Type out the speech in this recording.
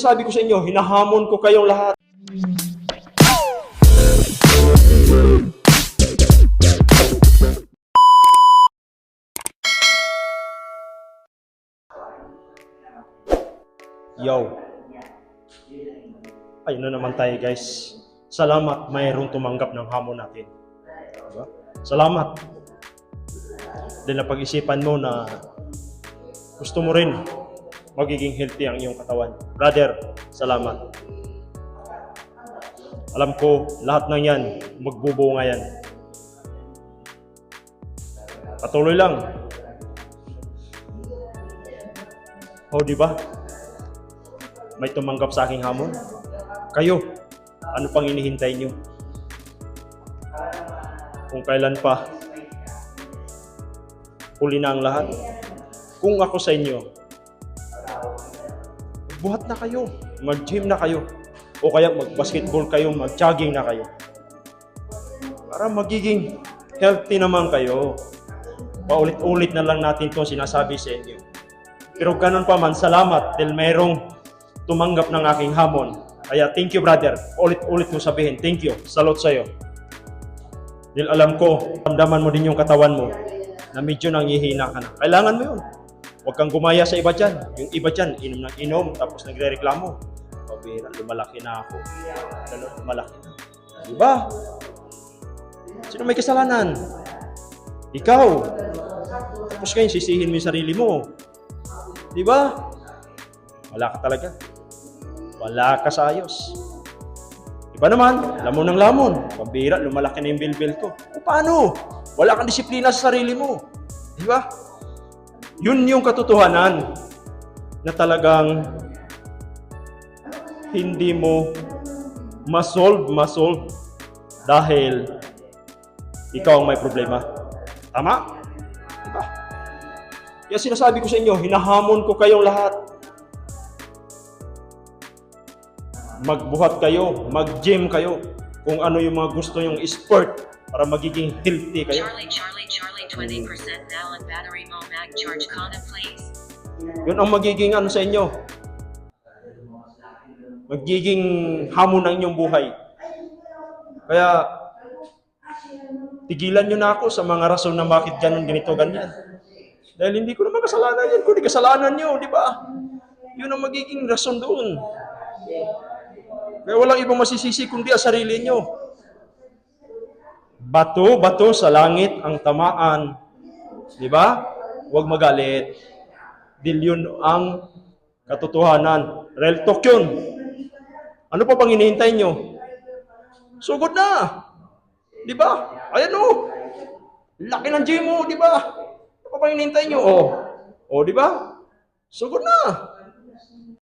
Sabi ko sa inyo, hinahamon ko kayong lahat. Yo. Ayun na naman tayo guys. Salamat mayroong tumanggap ng hamon natin. Diba? Salamat. Dahil napag-isipan mo na gusto mo rin magiging healthy ang iyong katawan. Brother, salamat. Alam ko, lahat ng yan, magbubunga yan. Patuloy lang. O, di ba? May tumanggap sa aking hamon. Kayo, ano pang inihintay nyo? Kung kailan pa, huli na ang lahat. Kung ako sa inyo, buhat na kayo, mag-gym na kayo, o kaya mag-basketball kayo, mag-jogging na kayo. Para magiging healthy naman kayo. Paulit-ulit na lang natin itong sinasabi sa inyo. Pero ganun pa man, salamat dahil mayroong tumanggap ng aking hamon. Kaya thank you brother, ulit-ulit mo sabihin, thank you, salute sa'yo. Dahil alam ko, ramdaman mo din yung katawan mo na medyo nangihina ka na. Kailangan mo yun. Huwag kang gumaya sa iba dyan. Yung iba dyan, inom ng inom, tapos nagre-reklamo. Pabira, lumalaki na ako. Ganun, lumalaki na. Diba? Sino may kasalanan? Ikaw. Tapos ngayon, sisihin mo yung sarili mo. Diba? Wala ka talaga. Wala ka sa ayos. Iba naman, lamon ng lamon. Pabira, lumalaki na yung bilbil ko. O paano? Wala kang disiplina sa sarili mo. Diba? Yun yung katotohanan na talagang hindi mo masolve dahil ikaw ang may problema. Tama? Diba? Kaya sinasabi ko sa inyo, hinahamon ko kayong lahat. Magbuhat kayo, mag-gym kayo, kung ano yung mga gusto yung sport para magiging healthy kayo. Charlie, 20% now and battery mo mag charge kana please. Yun ang magiging ano sa inyo. Magiging hamon ng inyong buhay. Kaya, tigilan nyo na ako sa mga rason na bakit ganun, ganito, ganyan. Dahil hindi ko naman kasalanan yan, kundi kasalanan nyo, di ba? Yun ang magiging rason doon. Kaya walang ibang masisisi kundi ang sarili nyo. Bato sa langit ang tamaan. Di ba? Huwag magalit. Dahil yun ang katotohanan. Real talk yun. Ano pa bang hinihintay nyo? Sugod na. Di ba? Ayan o. Laki ng gym mo, di ba? Ano pa bang hinihintay nyo? O, di ba? Sugod na.